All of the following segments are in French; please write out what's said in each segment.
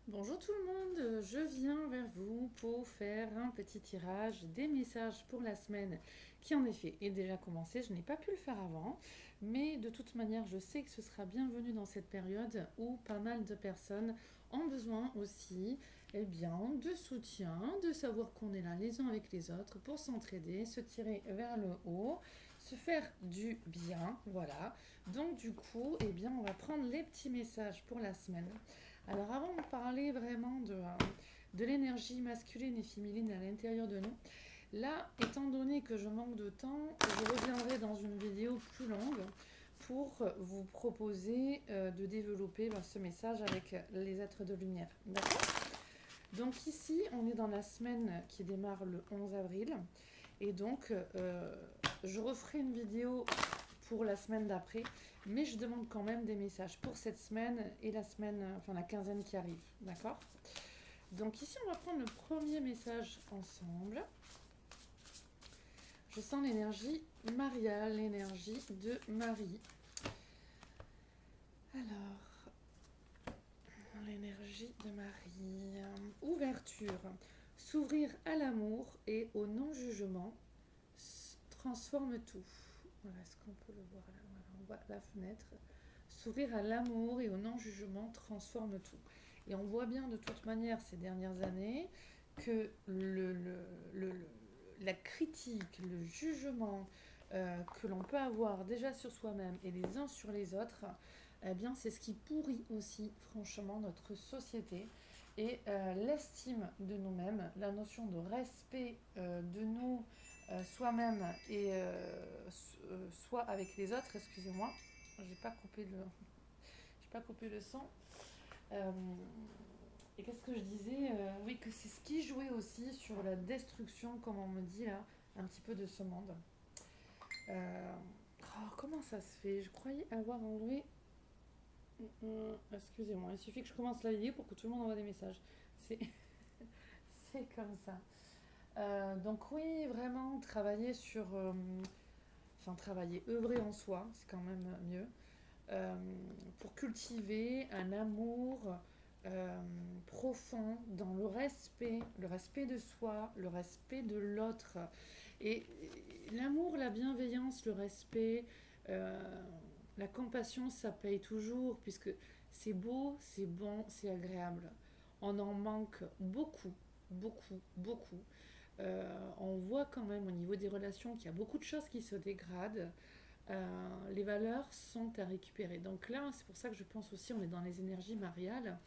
Bonjour tout le monde, je viens vers vous pour faire un petit tirage des messages pour la semaine qui en effet est déjà commencé. Je n'ai pas pu le faire avant, mais de toute manière je sais que ce sera bienvenu dans cette période où pas mal de personnes ont besoin aussi de soutien, de savoir qu'on est là les uns avec les autres pour s'entraider, se tirer vers le haut, se faire du bien, voilà. Donc du coup, on va prendre les petits messages pour la semaine. Alors avant de parler vraiment de l'énergie masculine et féminine à l'intérieur de nous, là, étant donné que je manque de temps, je reviendrai dans une vidéo plus longue pour vous proposer de développer ce message avec les êtres de lumière. D'accord? Donc ici, on est dans la semaine qui démarre le 11 avril. Et donc, je referai une vidéo pour la semaine d'après, mais je demande quand même des messages pour cette semaine et la semaine, enfin la quinzaine qui arrive, d'accord? Donc ici, on va prendre le premier message ensemble. Je sens l'énergie Maria, l'énergie de Marie. Alors, l'énergie de Marie. Ouverture. S'ouvrir à l'amour et au non-jugement transforme tout. Voilà, est-ce qu'on peut le voir là? Voilà, on voit la fenêtre. S'ouvrir à l'amour et au non-jugement transforme tout. Et on voit bien de toute manière ces dernières années que la critique, le jugement que l'on peut avoir déjà sur soi-même et les uns sur les autres, eh bien c'est ce qui pourrit aussi franchement notre société et l'estime de nous-mêmes, la notion de respect de nous soi-même et soit avec les autres, excusez-moi, j'ai pas coupé le son. Euh, et qu'est-ce que je disais? Oui, que c'est ce qui jouait aussi sur la destruction, comme on me dit là, un petit peu de ce monde. Euh, comment ça se fait? Je croyais avoir enlevé. Excusez-moi, il suffit que je commence la vidéo pour que tout le monde envoie des messages. C'est, c'est comme ça. Donc oui, vraiment travailler sur, travailler, œuvrer en soi, c'est quand même mieux. euh, pour cultiver un amour profond dans le respect de soi, le respect de l'autre. Et l'amour, la bienveillance, le respect, euh, la compassion, ça paye toujours, puisque c'est beau, c'est bon, c'est agréable. On en manque beaucoup, beaucoup, beaucoup. On voit quand même au niveau des relations qu'il y a beaucoup de choses qui se dégradent. Les valeurs sont à récupérer. Donc là, c'est pour ça que je pense aussi on est dans les énergies mariales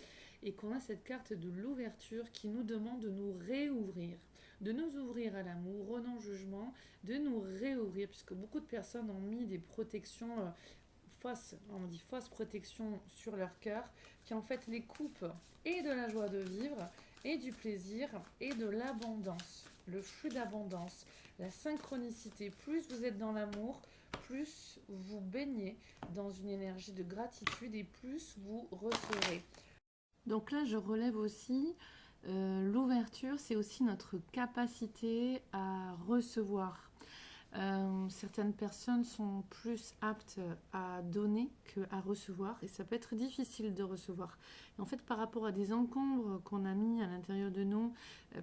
et qu'on a cette carte de l'ouverture qui nous demande de nous réouvrir, de nous ouvrir à l'amour, au non-jugement, de nous réouvrir, puisque beaucoup de personnes ont mis des protections fausses, on dit fausses protections sur leur cœur, qui en fait les coupent et de la joie de vivre, et du plaisir, et de l'abondance, le flux d'abondance, la synchronicité. Plus vous êtes dans l'amour, plus vous baignez dans une énergie de gratitude et plus vous recevrez. Donc là, je relève aussi l'ouverture, c'est aussi notre capacité à recevoir. Certaines personnes sont plus aptes à donner qu'à recevoir et ça peut être difficile de recevoir. Et en fait, par rapport à des encombres qu'on a mis à l'intérieur de nous,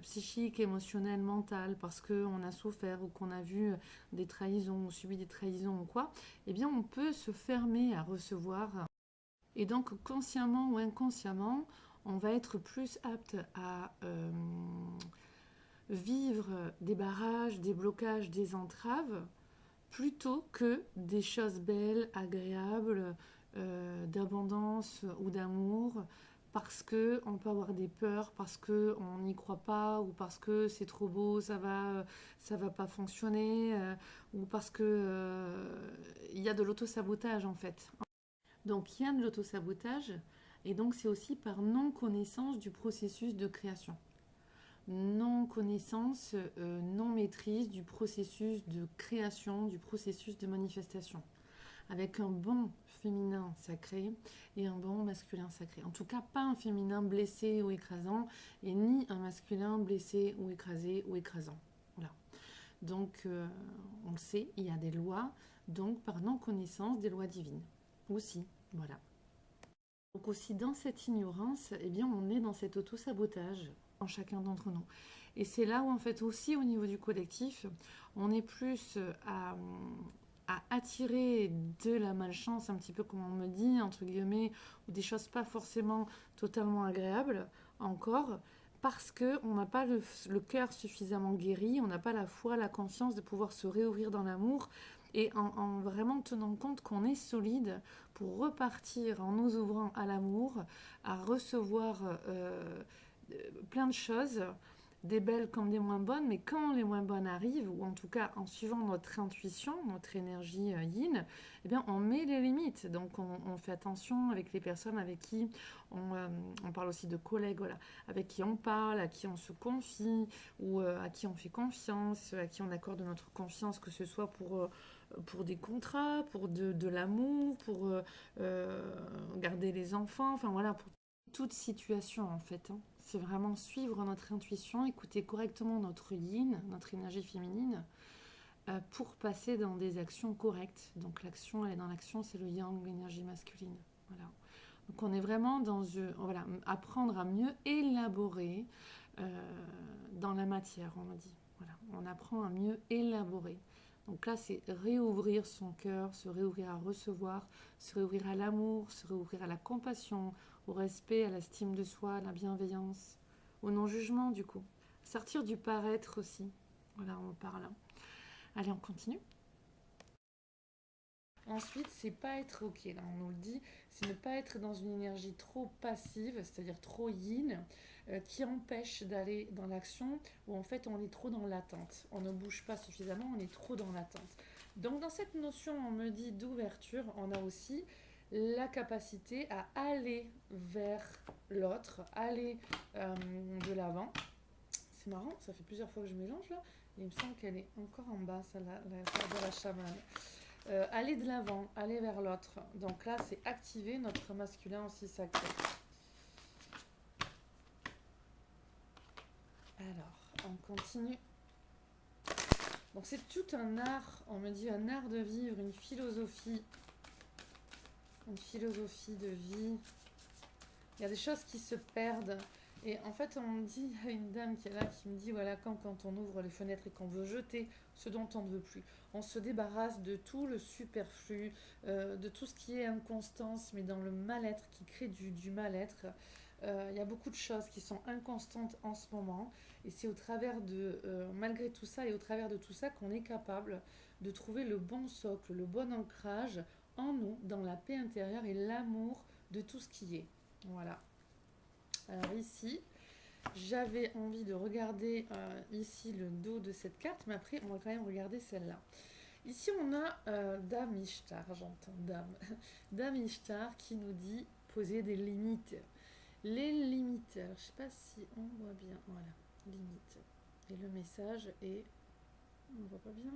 psychiques, émotionnelles, mentales, parce qu'on a souffert ou qu'on a vu des trahisons ou subi des trahisons ou quoi, eh bien on peut se fermer à recevoir. Et donc consciemment ou inconsciemment, on va être plus apte à vivre des barrages, des blocages, des entraves, plutôt que des choses belles, agréables, d'abondance ou d'amour, parce que on peut avoir des peurs, parce que on n'y croit pas, ou parce que c'est trop beau, ça va pas fonctionner, ou parce que il y a de l'auto-sabotage en fait. Donc il y a de l'auto-sabotage, et donc c'est aussi par non-connaissance du processus de création, non-connaissance, non-maîtrise du processus de création, du processus de manifestation, avec un bon féminin sacré et un bon masculin sacré. En tout cas, pas un féminin blessé ou écrasant, et ni un masculin blessé ou écrasé ou écrasant. Voilà. Donc, on le sait, il y a des lois, donc par non-connaissance des lois divines aussi. Voilà. Donc aussi dans cette ignorance, eh bien on est dans cet auto-sabotage en chacun d'entre nous. Et c'est là où en fait aussi au niveau du collectif, on est plus à attirer de la malchance, un petit peu comme on me dit, entre guillemets, ou des choses pas forcément totalement agréables encore, parce qu'on n'a pas le cœur suffisamment guéri, on n'a pas la foi, la confiance de pouvoir se réouvrir dans l'amour, et en vraiment tenant compte qu'on est solide pour repartir en nous ouvrant à l'amour, à recevoir plein de choses, des belles comme des moins bonnes, mais quand les moins bonnes arrivent, ou en tout cas en suivant notre intuition, notre énergie yin, eh bien on met les limites. Donc on fait attention avec les personnes avec qui on parle aussi de collègues, voilà, avec qui on parle, à qui on se confie, ou à qui on fait confiance, à qui on accorde notre confiance, que ce soit pour des contrats, pour de l'amour, pour garder les enfants, enfin voilà, pour toute situation en fait. Hein. C'est vraiment suivre notre intuition, écouter correctement notre yin, notre énergie féminine, pour passer dans des actions correctes. Donc l'action, elle est dans l'action, c'est le yang, l'énergie masculine. Voilà. Donc on est vraiment dans voilà, apprendre à mieux élaborer dans la matière, on a dit. Voilà. On apprend à mieux élaborer. Donc là, c'est réouvrir son cœur, se réouvrir à recevoir, se réouvrir à l'amour, se réouvrir à la compassion, au respect, à l'estime de soi, à la bienveillance, au non-jugement du coup. Sortir du paraître aussi. Voilà, on parle. Allez, on continue. Ensuite, c'est pas être ok, là on nous le dit, c'est ne pas être dans une énergie trop passive, c'est-à-dire trop yin, qui empêche d'aller dans l'action, où en fait on est trop dans l'attente. On ne bouge pas suffisamment, on est trop dans l'attente. Donc dans cette notion, on me dit d'ouverture, on a aussi la capacité à aller vers l'autre, aller de l'avant. C'est marrant, ça fait plusieurs fois que je mélange là, et il me semble qu'elle est encore en bas, celle-là, la carte de la chamane. Aller de l'avant, aller vers l'autre. Donc là, c'est activer notre masculin aussi sacré. Alors, on continue. Donc c'est tout un art, on me dit un art de vivre, une philosophie de vie. Il y a des choses qui se perdent. Et en fait, on me dit, il y a une dame qui est là qui me dit, voilà, quand on ouvre les fenêtres et qu'on veut jeter ce dont on ne veut plus, on se débarrasse de tout le superflu, de tout ce qui est inconstance, mais dans le mal-être, qui crée du mal-être. Il y a beaucoup de choses qui sont inconstantes en ce moment. Et c'est au travers malgré tout ça et au travers de tout ça qu'on est capable de trouver le bon socle, le bon ancrage en nous, dans la paix intérieure et l'amour de tout ce qui est. Voilà. Alors ici, j'avais envie de regarder ici le dos de cette carte, mais après on va quand même regarder celle-là. Ici on a Dame Ishtar, j'entends Dame. Dame Ishtar qui nous dit poser des limites. Les limites, alors, je ne sais pas si on voit bien, voilà, limites. Et le message est, on ne voit pas bien.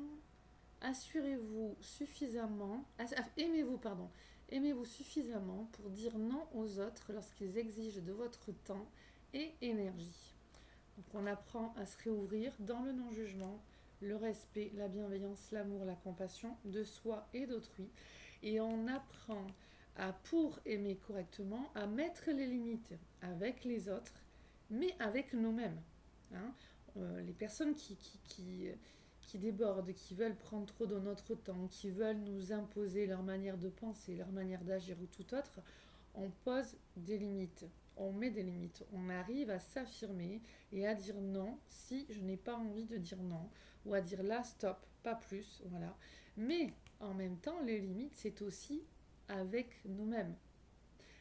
Assurez-vous suffisamment, aimez-vous, pardon, aimez-vous suffisamment pour dire non aux autres lorsqu'ils exigent de votre temps et énergie. Donc on apprend à se réouvrir dans le non-jugement, le respect, la bienveillance, l'amour, la compassion de soi et d'autrui. Et on apprend pour aimer correctement, à mettre les limites avec les autres, mais avec nous-mêmes. Hein. Les personnes qui débordent, qui veulent prendre trop de notre temps, qui veulent nous imposer leur manière de penser, leur manière d'agir ou tout autre, on pose des limites, on met des limites, on arrive à s'affirmer et à dire non si je n'ai pas envie de dire non, ou à dire là stop, pas plus, voilà. Mais en même temps, les limites, c'est aussi avec nous-mêmes.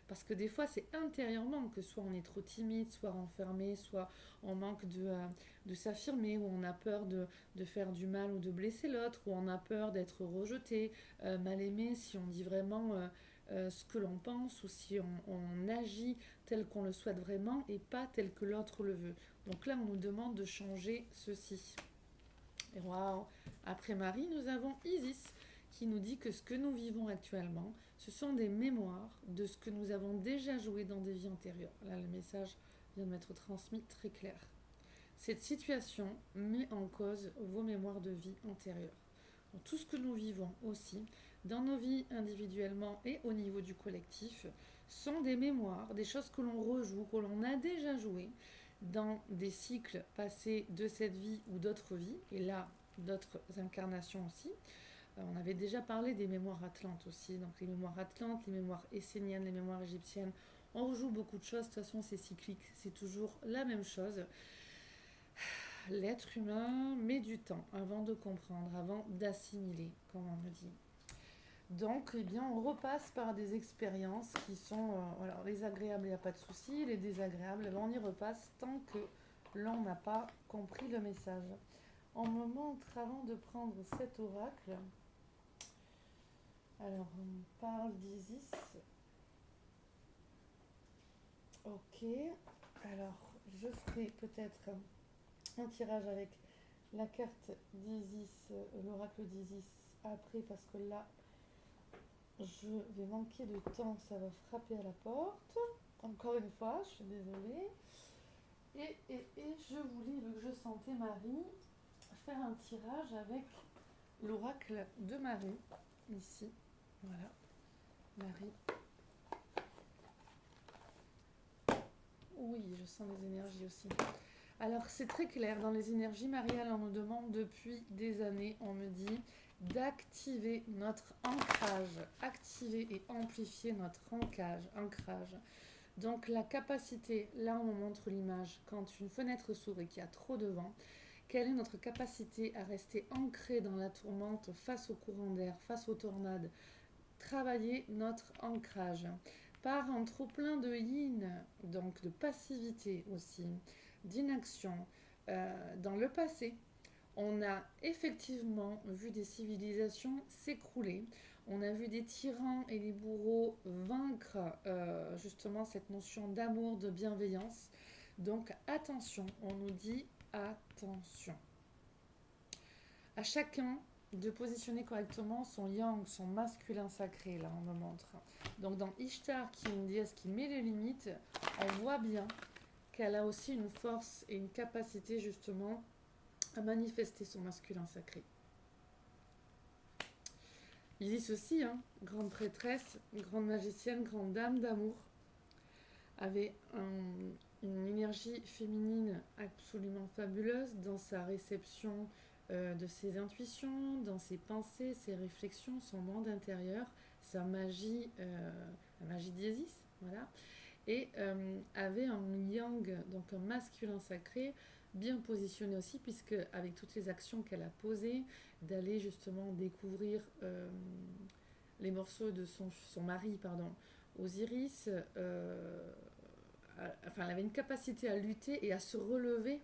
Parce que des fois, c'est intérieurement que soit on est trop timide, soit renfermé, soit on manque de s'affirmer, ou on a peur de faire du mal ou de blesser l'autre, ou on a peur d'être rejeté, mal aimé, si on dit vraiment ce que l'on pense, ou si on agit tel qu'on le souhaite vraiment et pas tel que l'autre le veut. Donc là, on nous demande de changer ceci. Et waouh! Après Marie, nous avons Isis qui nous dit que ce que nous vivons actuellement, ce sont des mémoires de ce que nous avons déjà joué dans des vies antérieures. Là, le message vient de m'être transmis très clair. Cette situation met en cause vos mémoires de vie antérieures. dans tout ce que nous vivons aussi, dans nos vies individuellement et au niveau du collectif, sont des mémoires, des choses que l'on rejoue, que l'on a déjà jouées dans des cycles passés de cette vie ou d'autres vies, et là, d'autres incarnations aussi. On avait déjà parlé des mémoires atlantes aussi, donc les mémoires atlantes, les mémoires esséniennes, les mémoires égyptiennes. On rejoue beaucoup de choses, de toute façon c'est cyclique, c'est toujours la même chose. L'être humain met du temps avant de comprendre, avant d'assimiler, comme on me dit. Donc, eh bien, on repasse par des expériences qui sont, alors, les agréables, il n'y a pas de souci, les désagréables, eh ben, on y repasse tant que l'on n'a pas compris le message. On me montre avant de prendre cet oracle. Alors, on parle d'Isis. Ok. Alors, je ferai peut-être un tirage avec la carte d'Isis, l'oracle d'Isis après, parce que là, je vais manquer de temps, ça va frapper à la porte. Encore une fois, je suis désolée. Et je voulais, vu que je sentais Marie, faire un tirage avec l'oracle de Marie, ici. Voilà, Marie. Oui, je sens les énergies aussi. Alors, c'est très clair, dans les énergies, Marielle, on nous demande depuis des années, on me dit d'activer notre ancrage, activer et amplifier notre ancrage. Donc, la capacité, là on me montre l'image, quand une fenêtre s'ouvre et qu'il y a trop de vent, quelle est notre capacité à rester ancré dans la tourmente face au courant d'air, face aux tornades, travailler notre ancrage par un trop plein de yin, donc de passivité aussi, d'inaction. Dans le passé, on a effectivement vu des civilisations s'écrouler. On a vu des tyrans et des bourreaux vaincre justement cette notion d'amour, de bienveillance. Donc attention, on nous dit attention. À chacun de positionner correctement son yang, son masculin sacré, là on me montre. Donc dans Ishtar, qui est une déesse qui met les limites, on voit bien qu'elle a aussi une force et une capacité justement à manifester son masculin sacré. Isis aussi, hein, grande prêtresse, grande magicienne, grande dame d'amour, avait une énergie féminine absolument fabuleuse dans sa réception de ses intuitions, dans ses pensées, ses réflexions, son monde intérieur, sa magie, la magie d'Isis, voilà, et avait un yang, donc un masculin sacré, bien positionné aussi, puisque avec toutes les actions qu'elle a posées, d'aller justement découvrir les morceaux de son mari, pardon, Osiris, enfin, elle avait une capacité à lutter et à se relever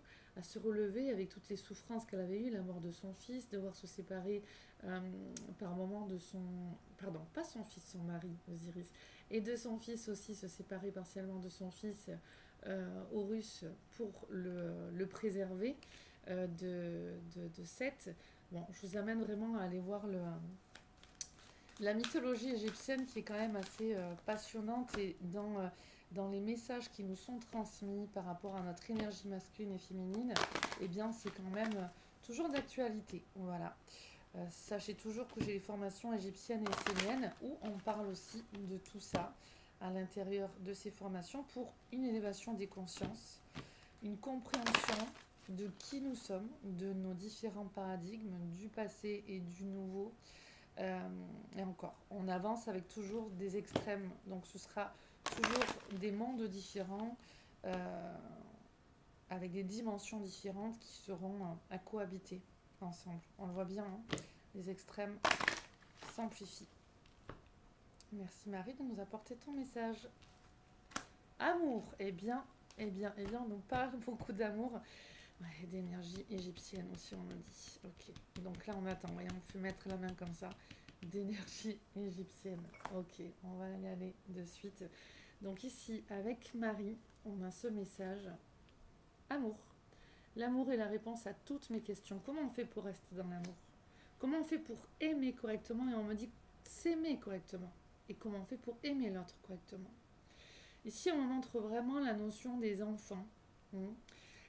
avec toutes les souffrances qu'elle avait eues, la mort de son fils, devoir se séparer par moment de son, pardon, pas son fils, son mari, Osiris, et de son fils aussi, se séparer partiellement de son fils Horus pour le préserver de Seth. Bon, je vous amène vraiment à aller voir la mythologie égyptienne qui est quand même assez passionnante et dans les messages qui nous sont transmis par rapport à notre énergie masculine et féminine, eh bien c'est quand même toujours d'actualité. Voilà. Sachez toujours que j'ai les formations égyptiennes et esséniennes où on parle aussi de tout ça à l'intérieur de ces formations pour une élévation des consciences, une compréhension de qui nous sommes, de nos différents paradigmes, du passé et du nouveau. Et encore, on avance avec toujours des extrêmes, donc ce sera toujours des mondes différents, avec des dimensions différentes qui seront à cohabiter ensemble. On le voit bien, hein, les extrêmes s'amplifient. Merci Marie de nous apporter ton message. Amour, on nous parle beaucoup d'amour. Ouais, d'énergie égyptienne aussi, on me dit. Ok, donc là on attend, voyons, on fait mettre la main comme ça. D'énergie égyptienne. Ok, on va y aller de suite. Donc ici, avec Marie, on a ce message. Amour. L'amour est la réponse à toutes mes questions. Comment on fait pour rester dans l'amour? Comment on fait pour aimer correctement? Et on me dit s'aimer correctement. Et comment on fait pour aimer l'autre correctement? Ici, on montre vraiment la notion des enfants,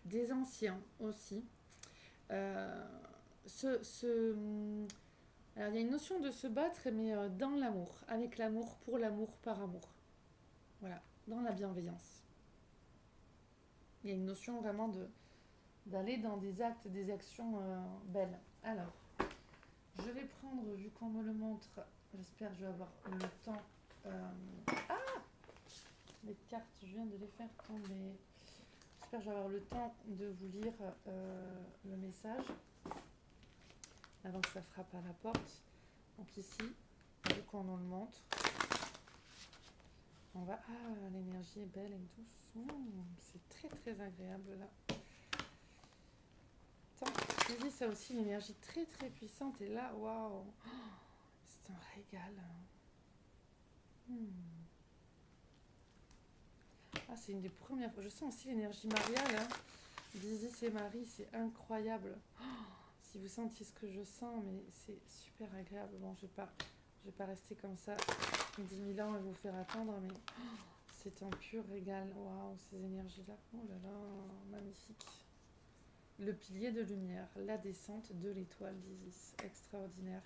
des anciens aussi. Ce Alors, il y a une notion de se battre, mais dans l'amour, avec l'amour, pour l'amour, par amour. Voilà, dans la bienveillance. Il y a une notion vraiment d'aller dans des actes, des actions belles. Alors, je vais prendre, vu qu'on me le montre, j'espère que je vais avoir le temps. euh, les cartes, je viens de les faire tomber. J'espère que je vais avoir le temps de vous lire le message avant que ça frappe à la porte. Donc ici, vu qu'on nous le montre, on va... Ah, l'énergie est belle et douce. C'est très très agréable là. Ici, ça aussi une énergie très très puissante. Et là, waouh, c'est un régal. Ah, c'est une des premières fois. Je sens aussi l'énergie mariale. Hein. D'Isis et Marie, c'est incroyable. Si vous sentiez ce que je sens, mais c'est super agréable. Bon, je vais pas rester comme ça 10 000 ans et vous faire attendre, mais c'est un pur régal. Waouh, ces énergies-là. Oh là là, magnifique. Le pilier de lumière, la descente de l'étoile d'Isis. Extraordinaire.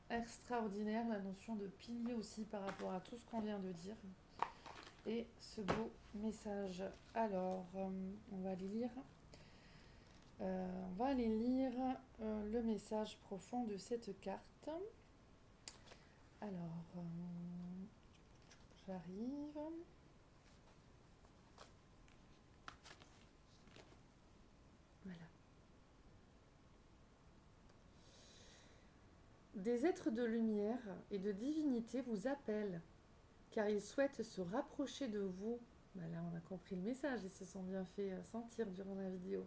Extraordinaire, la notion de pilier aussi par rapport à tout ce qu'on vient de dire. Et ce beau message. Alors, on va lire. On va aller lire le message profond de cette carte. Alors, j'arrive. Voilà. Des êtres de lumière et de divinité vous appellent, car ils souhaitent se rapprocher de vous. Là, on a compris le message, ils se sont bien fait sentir durant la vidéo.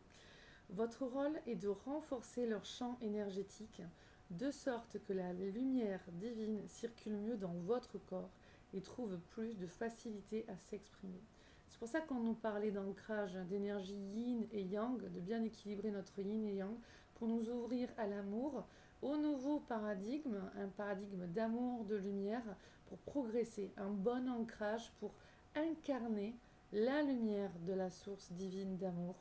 Votre rôle est de renforcer leur champ énergétique, de sorte que la lumière divine circule mieux dans votre corps et trouve plus de facilité à s'exprimer. C'est pour ça qu'on nous parlait d'ancrage, d'énergie yin et yang, de bien équilibrer notre yin et yang, pour nous ouvrir à l'amour, au nouveau paradigme, un paradigme d'amour, de lumière, pour progresser, un bon ancrage pour incarner la lumière de la source divine d'amour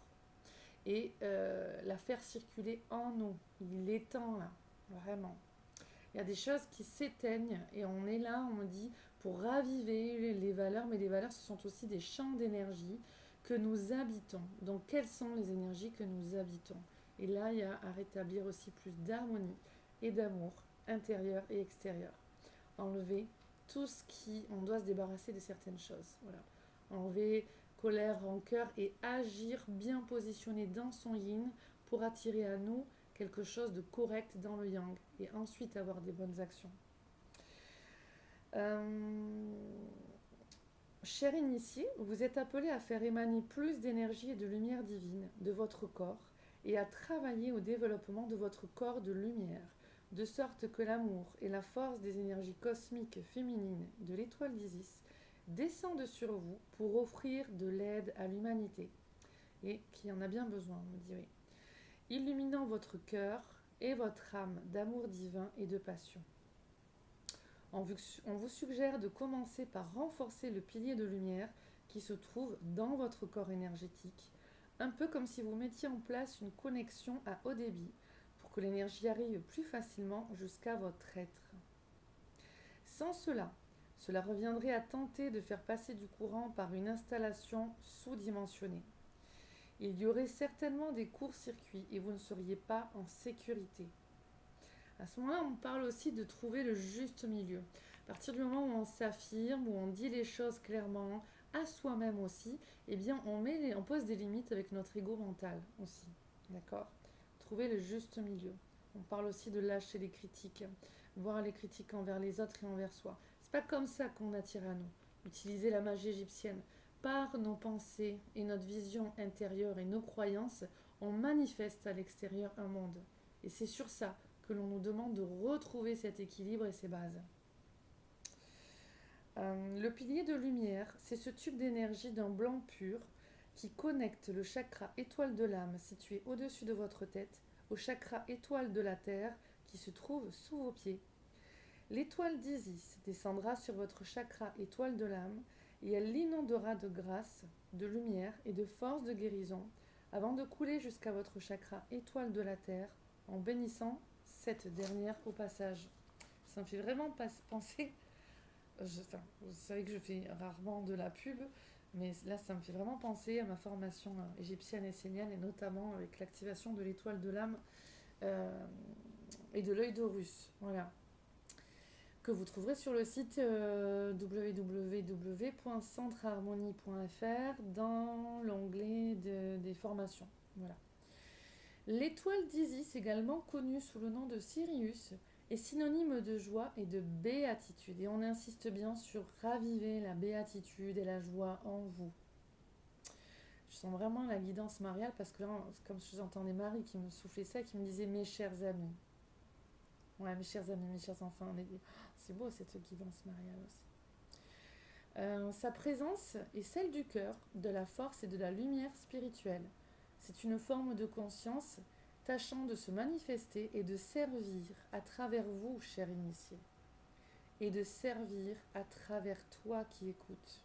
et la faire circuler en nous. Il est temps là, vraiment. Il y a des choses qui s'éteignent et on est là, on me dit, pour raviver les valeurs, mais les valeurs, ce sont aussi des champs d'énergie que nous habitons. Donc, quelles sont les énergies que nous habitons? Et là, il y a à rétablir aussi plus d'harmonie et d'amour intérieur et extérieur. Enlever tout ce qui... On doit se débarrasser de certaines choses. Voilà. Enlever colère, rancœur et agir bien positionné dans son yin pour attirer à nous quelque chose de correct dans le yang et ensuite avoir des bonnes actions. Cher initié, vous êtes appelé à faire émaner plus d'énergie et de lumière divine de votre corps et à travailler au développement de votre corps de lumière, de sorte que l'amour et la force des énergies cosmiques féminines de l'étoile d'Isis descendent sur vous pour offrir de l'aide à l'humanité, et qui en a bien besoin, me direz, illuminant votre cœur et votre âme d'amour divin et de passion. On vous suggère de commencer par renforcer le pilier de lumière qui se trouve dans votre corps énergétique, un peu comme si vous mettiez en place une connexion à haut débit pour que l'énergie arrive plus facilement jusqu'à votre être. Sans cela, cela reviendrait à tenter de faire passer du courant par une installation sous-dimensionnée. Il y aurait certainement des courts-circuits et vous ne seriez pas en sécurité. À ce moment-là, on parle aussi de trouver le juste milieu. À partir du moment où on s'affirme, où on dit les choses clairement, à soi-même aussi, eh bien on pose des limites avec notre ego mental aussi. D'accord? Trouver le juste milieu. On parle aussi de lâcher les critiques, voir les critiques envers les autres et envers soi. C'est pas comme ça qu'on attire à nous. Utiliser la magie égyptienne. Par nos pensées et notre vision intérieure et nos croyances, on manifeste à l'extérieur un monde. Et c'est sur ça que l'on nous demande de retrouver cet équilibre et ces bases. Le pilier de lumière, c'est ce tube d'énergie d'un blanc pur qui connecte le chakra étoile de l'âme situé au-dessus de votre tête au chakra étoile de la terre qui se trouve sous vos pieds. L'étoile d'Isis descendra sur votre chakra étoile de l'âme et elle l'inondera de grâce, de lumière et de force de guérison avant de couler jusqu'à votre chakra étoile de la terre en bénissant cette dernière au passage. Ça me fait vraiment penser, vous savez que je fais rarement de la pub, mais là ça me fait vraiment penser à ma formation égyptienne et essénienne, et notamment avec l'activation de l'étoile de l'âme euh, et de l'œil d'Horus. Voilà. Que vous trouverez sur le site www.centreharmonie.fr dans l'onglet des formations. Voilà. L'étoile d'Isis, également connue sous le nom de Sirius, est synonyme de joie et de béatitude. Et on insiste bien sur raviver la béatitude et la joie en vous. Je sens vraiment la guidance mariale parce que là, comme je entendais Marie qui me soufflait ça, qui me disait mes chers amis. Ouais, mes chers amis, mes chers enfants, c'est beau cette guidance mariale aussi. Sa présence est celle du cœur, de la force et de la lumière spirituelle. C'est une forme de conscience tâchant de se manifester et de servir à travers vous, cher initié, et de servir à travers toi qui écoutes.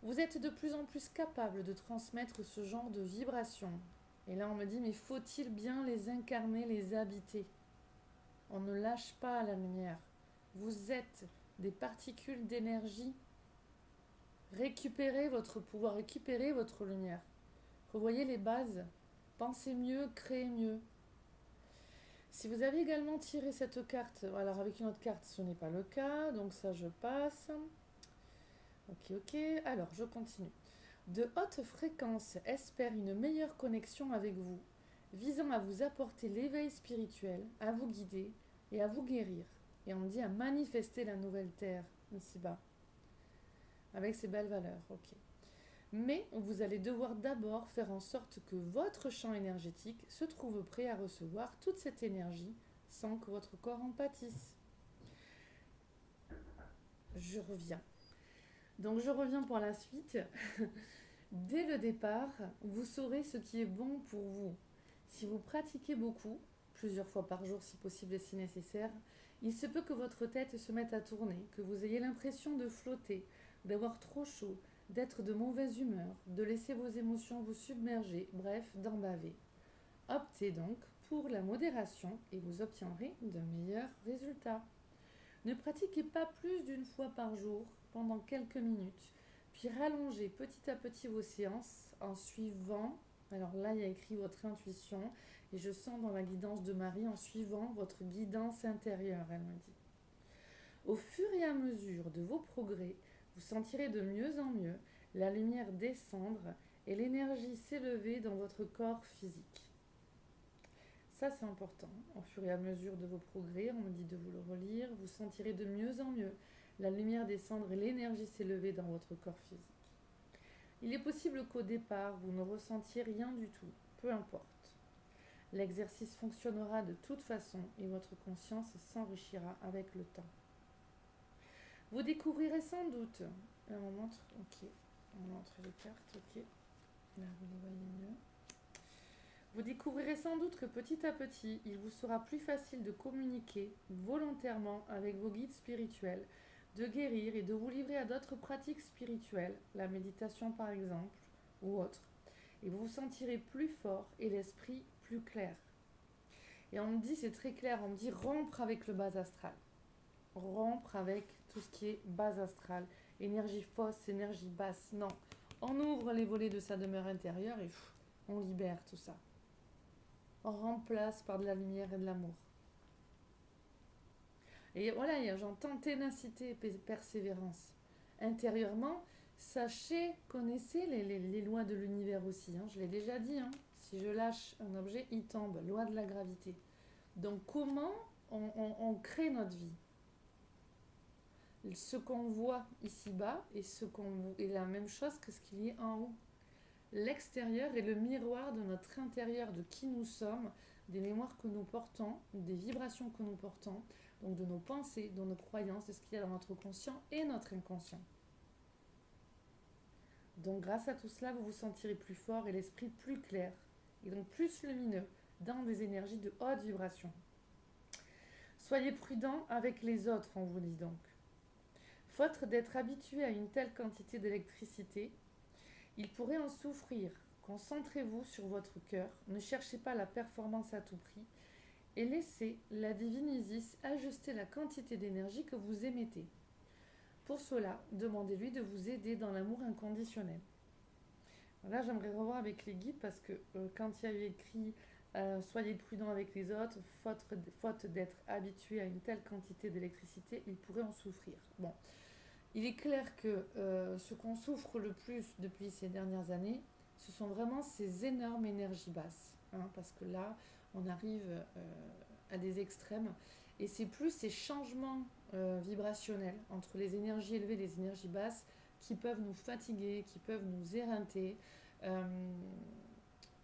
Vous êtes de plus en plus capable de transmettre ce genre de vibrations. Et là, on me dit, mais faut-il bien les incarner, les habiter? On ne lâche pas la lumière. Vous êtes des particules d'énergie. Récupérez votre pouvoir, récupérez votre lumière. Revoyez les bases. Pensez mieux, créez mieux. Si vous avez également tiré cette carte, alors avec une autre carte, ce n'est pas le cas, donc ça je passe. Ok, alors je continue. De hautes fréquences espèrent une meilleure connexion avec vous, visant à vous apporter l'éveil spirituel, à vous guider et à vous guérir. Et on dit à manifester la nouvelle terre ici-bas, avec ses belles valeurs, ok. Mais vous allez devoir d'abord faire en sorte que votre champ énergétique se trouve prêt à recevoir toute cette énergie sans que votre corps en pâtisse. Je reviens. Donc je reviens pour la suite. Dès le départ, vous saurez ce qui est bon pour vous. Si vous pratiquez beaucoup, plusieurs fois par jour si possible et si nécessaire, il se peut que votre tête se mette à tourner, que vous ayez l'impression de flotter, d'avoir trop chaud, d'être de mauvaise humeur, de laisser vos émotions vous submerger, bref, d'en baver. Optez donc pour la modération et vous obtiendrez de meilleurs résultats. Ne pratiquez pas plus d'une fois par jour pendant quelques minutes, puis rallongez petit à petit vos séances en suivant, alors là il y a écrit votre intuition, et je sens dans la guidance de Marie en suivant votre guidance intérieure, elle me dit. Au fur et à mesure de vos progrès, vous sentirez de mieux en mieux la lumière descendre et l'énergie s'élever dans votre corps physique. Ça, c'est important. Au fur et à mesure de vos progrès, on me dit de vous le relire, vous sentirez de mieux en mieux la lumière descendre et l'énergie s'élever dans votre corps physique. Il est possible qu'au départ, vous ne ressentiez rien du tout, peu importe. L'exercice fonctionnera de toute façon et votre conscience s'enrichira avec le temps. Vous découvrirez sans doute. On montre, ok. On montre les cartes, ok. Là, vous les voyez mieux. Vous découvrirez sans doute que petit à petit, il vous sera plus facile de communiquer volontairement avec vos guides spirituels, de guérir et de vous livrer à d'autres pratiques spirituelles, la méditation par exemple, ou autre. Et vous vous sentirez plus fort et l'esprit plus clair. Et on me dit, c'est très clair, on me dit rompre avec le bas astral. Rompre avec tout ce qui est bas astral, énergie fausse, énergie basse. Non, on ouvre les volets de sa demeure intérieure et on libère tout ça. On remplace par de la lumière et de l'amour. Et voilà, j'entends ténacité et persévérance. Intérieurement, sachez, connaissez les lois de l'univers aussi. Je l'ai déjà dit, si je lâche un objet, il tombe. Loi de la gravité. Donc comment on crée notre vie? Ce qu'on voit ici-bas est la même chose que ce qu'il y a en haut. L'extérieur est le miroir de notre intérieur, de qui nous sommes, des mémoires que nous portons, des vibrations que nous portons, donc de nos pensées, de nos croyances, de ce qu'il y a dans notre conscient et notre inconscient. Donc grâce à tout cela, vous vous sentirez plus fort et l'esprit plus clair, et donc plus lumineux, dans des énergies de haute vibration. Soyez prudent avec les autres, on vous dit donc. Faute d'être habitué à une telle quantité d'électricité, il pourrait en souffrir. Concentrez-vous sur votre cœur, ne cherchez pas la performance à tout prix, et laissez la divine Isis ajuster la quantité d'énergie que vous émettez. Pour cela, demandez-lui de vous aider dans l'amour inconditionnel. Là, j'aimerais revoir avec les guides parce que quand il y a eu écrit soyez prudent avec les autres, faute d'être habitué à une telle quantité d'électricité, il pourrait en souffrir. Bon, il est clair que ce qu'on souffre le plus depuis ces dernières années, ce sont vraiment ces énormes énergies basses. Hein, parce que là, on arrive à des extrêmes. Et c'est plus ces changements vibrationnels entre les énergies élevées et les énergies basses qui peuvent nous fatiguer, qui peuvent nous éreinter. Euh,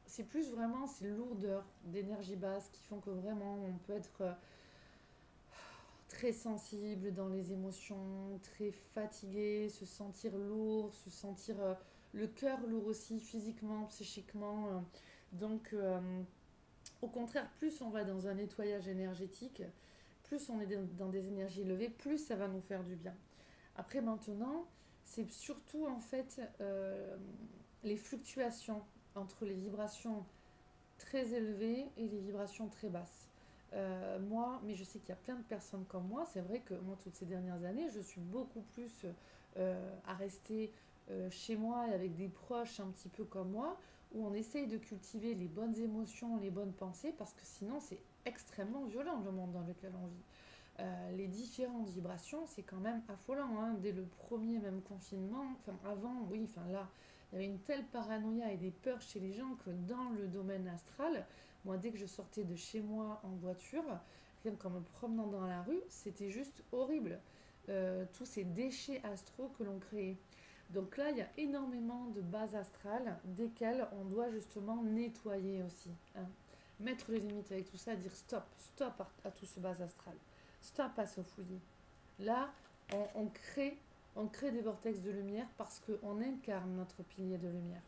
c'est plus vraiment ces lourdeurs d'énergie basse qui font que vraiment on peut être très sensible dans les émotions, très fatigué, se sentir lourd, se sentir le cœur lourd aussi, physiquement, psychiquement. Donc, au contraire, plus on va dans un nettoyage énergétique, plus on est dans des énergies élevées, plus ça va nous faire du bien. Après, maintenant, c'est surtout en fait les fluctuations entre les vibrations très élevées et les vibrations très basses. Moi, mais je sais qu'il y a plein de personnes comme moi, c'est vrai que moi, toutes ces dernières années, je suis beaucoup plus à rester chez moi et avec des proches un petit peu comme moi, où on essaye de cultiver les bonnes émotions, les bonnes pensées, parce que sinon, c'est extrêmement violent le monde dans lequel on vit. Les différentes vibrations, c'est quand même affolant. Hein. Dès le premier même confinement, enfin avant, oui, enfin là, il y avait une telle paranoïa et des peurs chez les gens que dans le domaine astral, moi, dès que je sortais de chez moi en voiture, rien qu'en me promenant dans la rue, c'était juste horrible. Tous ces déchets astraux que l'on créait. Donc là, il y a énormément de bases astrales desquelles on doit justement nettoyer aussi. Hein. Mettre les limites avec tout ça, dire stop, stop à tout ce base astral. Stop à se fouiller. Là, on crée des vortex de lumière parce qu'on incarne notre pilier de lumière.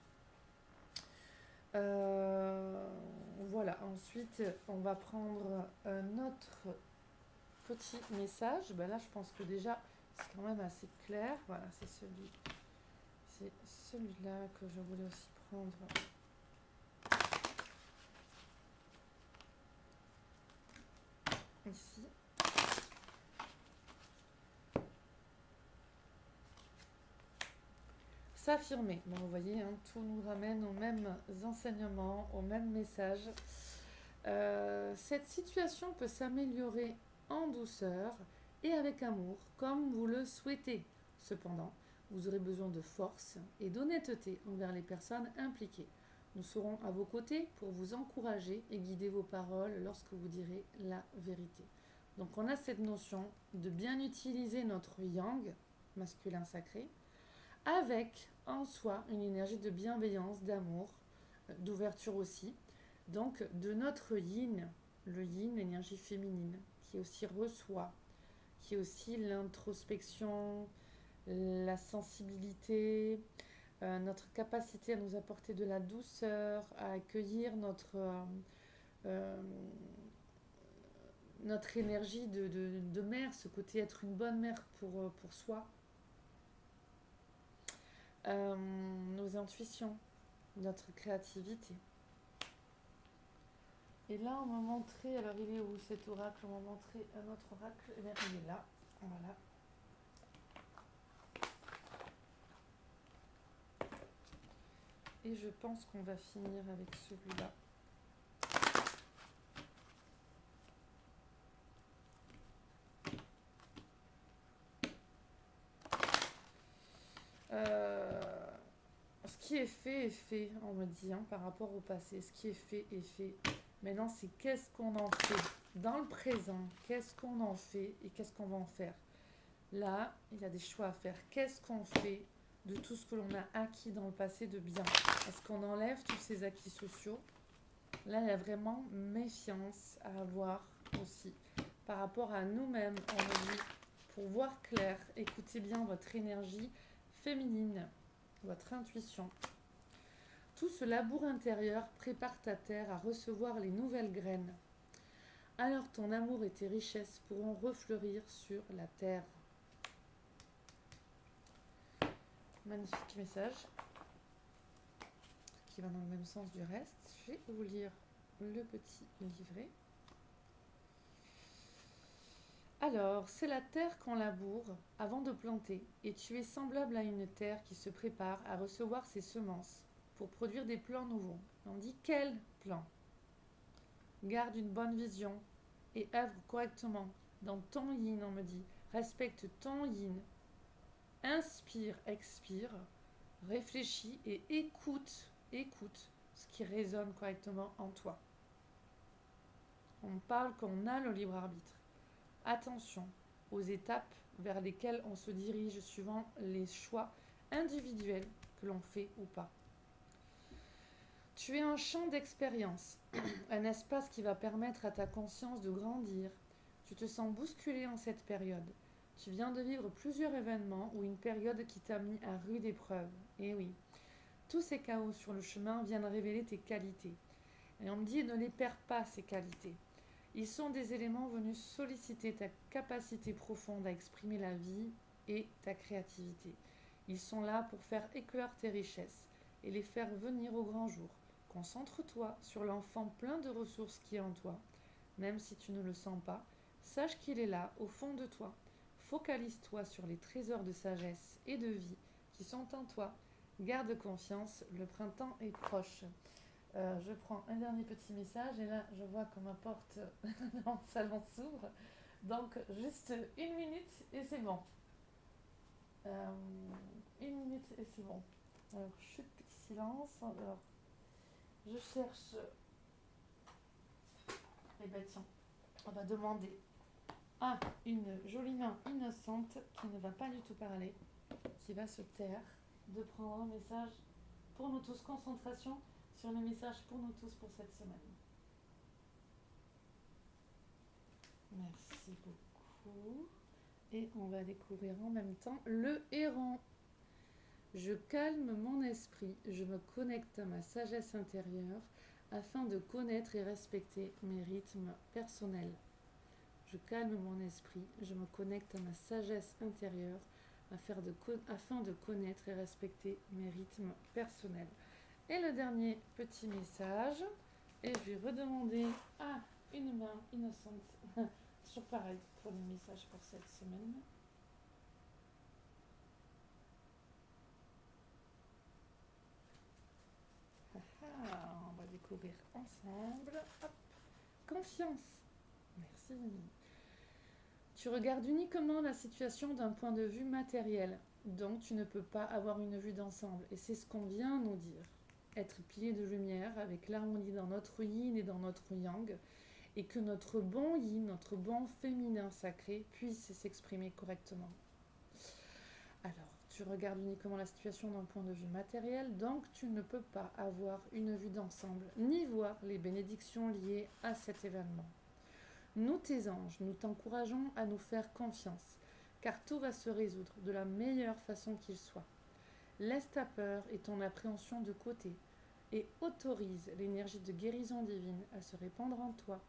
Voilà, ensuite on va prendre un autre petit message. Ben là, je pense que déjà c'est quand même assez clair. Voilà, c'est celui-là que je voulais aussi prendre ici. S'affirmer. Bon, vous voyez, hein, tout nous ramène aux mêmes enseignements, aux mêmes messages. Cette situation peut s'améliorer en douceur et avec amour, comme vous le souhaitez. Cependant, vous aurez besoin de force et d'honnêteté envers les personnes impliquées. Nous serons à vos côtés pour vous encourager et guider vos paroles lorsque vous direz la vérité. Donc on a cette notion de bien utiliser notre yang, masculin sacré, avec en soi une énergie de bienveillance, d'amour, d'ouverture aussi. Donc de notre yin, le yin, l'énergie féminine, qui aussi reçoit, qui est aussi l'introspection, la sensibilité, notre capacité à nous apporter de la douceur, à accueillir euh, notre énergie de mère, ce côté être une bonne mère pour soi, nos intuitions, notre créativité. Et là, on m'a montré, alors il est où cet oracle? On m'a montré un autre oracle, et bien il est là, voilà. Et je pense qu'on va finir avec celui-là. Ce qui est fait, on me dit, hein, par rapport au passé. Ce qui est fait est fait. Maintenant, c'est qu'est-ce qu'on en fait dans le présent, qu'est-ce qu'on en fait et qu'est-ce qu'on va en faire. Là, il y a des choix à faire. Qu'est-ce qu'on fait de tout ce que l'on a acquis dans le passé de bien? Est-ce qu'on enlève tous ces acquis sociaux? Là, il y a vraiment méfiance à avoir aussi par rapport à nous-mêmes. On me dit, pour voir clair, écoutez bien votre énergie féminine, votre intuition. Tout ce labour intérieur prépare ta terre à recevoir les nouvelles graines. Alors ton amour et tes richesses pourront refleurir sur la terre. Magnifique message qui va dans le même sens du reste. Je vais vous lire le petit livret. Alors, c'est la terre qu'on laboure avant de planter, et tu es semblable à une terre qui se prépare à recevoir ses semences pour produire des plants nouveaux. On dit quel plan? Garde une bonne vision et œuvre correctement. Dans ton yin, on me dit, respecte ton yin, inspire, expire, réfléchis et écoute ce qui résonne correctement en toi. On parle qu'on a le libre arbitre. Attention aux étapes vers lesquelles on se dirige suivant les choix individuels que l'on fait ou pas. Tu es un champ d'expérience, un espace qui va permettre à ta conscience de grandir. Tu te sens bousculé en cette période. Tu viens de vivre plusieurs événements ou une période qui t'a mis à rude épreuve. Et oui, tous ces chaos sur le chemin viennent révéler tes qualités. Et on me dit ne les perds pas, ces qualités. Ils sont des éléments venus solliciter ta capacité profonde à exprimer la vie et ta créativité. Ils sont là pour faire éclore tes richesses et les faire venir au grand jour. Concentre-toi sur l'enfant plein de ressources qui est en toi. Même si tu ne le sens pas, sache qu'il est là, au fond de toi. Focalise-toi sur les trésors de sagesse et de vie qui sont en toi. Garde confiance, le printemps est proche. Je prends un dernier petit message et là je vois que ma porte dans le salon s'ouvre. Donc juste une minute et c'est bon. Euh, une minute et c'est bon. Alors chut, petit silence. Alors je cherche. Eh ben tiens, on va demander à une jolie main innocente qui ne va pas du tout parler, qui va se taire, de prendre un message pour nous tous. Concentration sur les messages pour nous tous pour cette semaine. Merci beaucoup. Et on va découvrir en même temps le héron. Je calme mon esprit, je me connecte à ma sagesse intérieure afin de connaître et respecter mes rythmes personnels. Je calme mon esprit, je me connecte à ma sagesse intérieure afin de connaître et respecter mes rythmes personnels. Et le dernier petit message, et je vais redemander à une main innocente, toujours pareil pour les messages pour cette semaine. On va découvrir ensemble. Hop. Confiance. Merci. Tu regardes uniquement la situation d'un point de vue matériel, donc tu ne peux pas avoir une vue d'ensemble. Et c'est ce qu'on vient nous dire. Être pilier de lumière avec l'harmonie dans notre yin et dans notre yang, et que notre bon yin, notre bon féminin sacré puisse s'exprimer correctement. Alors, tu regardes uniquement la situation d'un point de vue matériel, donc tu ne peux pas avoir une vue d'ensemble, ni voir les bénédictions liées à cet événement. Nous, tes anges, nous t'encourageons à nous faire confiance, car tout va se résoudre de la meilleure façon qu'il soit. Laisse ta peur et ton appréhension de côté, et autorise l'énergie de guérison divine à se répandre en toi.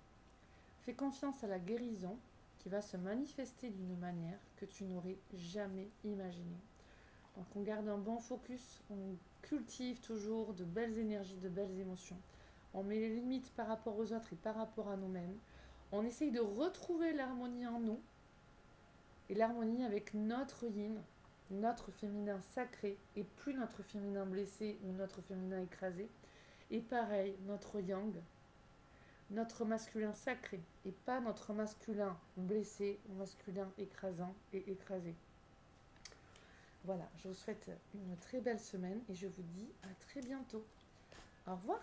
Fais confiance à la guérison qui va se manifester d'une manière que tu n'aurais jamais imaginée. Donc on garde un bon focus, on cultive toujours de belles énergies, de belles émotions. On met les limites par rapport aux autres et par rapport à nous-mêmes. On essaye de retrouver l'harmonie en nous et l'harmonie avec notre yin, notre féminin sacré et plus notre féminin blessé ou notre féminin écrasé. Et pareil, notre yang, notre masculin sacré et pas notre masculin blessé ou masculin écrasant et écrasé. Voilà, je vous souhaite une très belle semaine et je vous dis à très bientôt. Au revoir.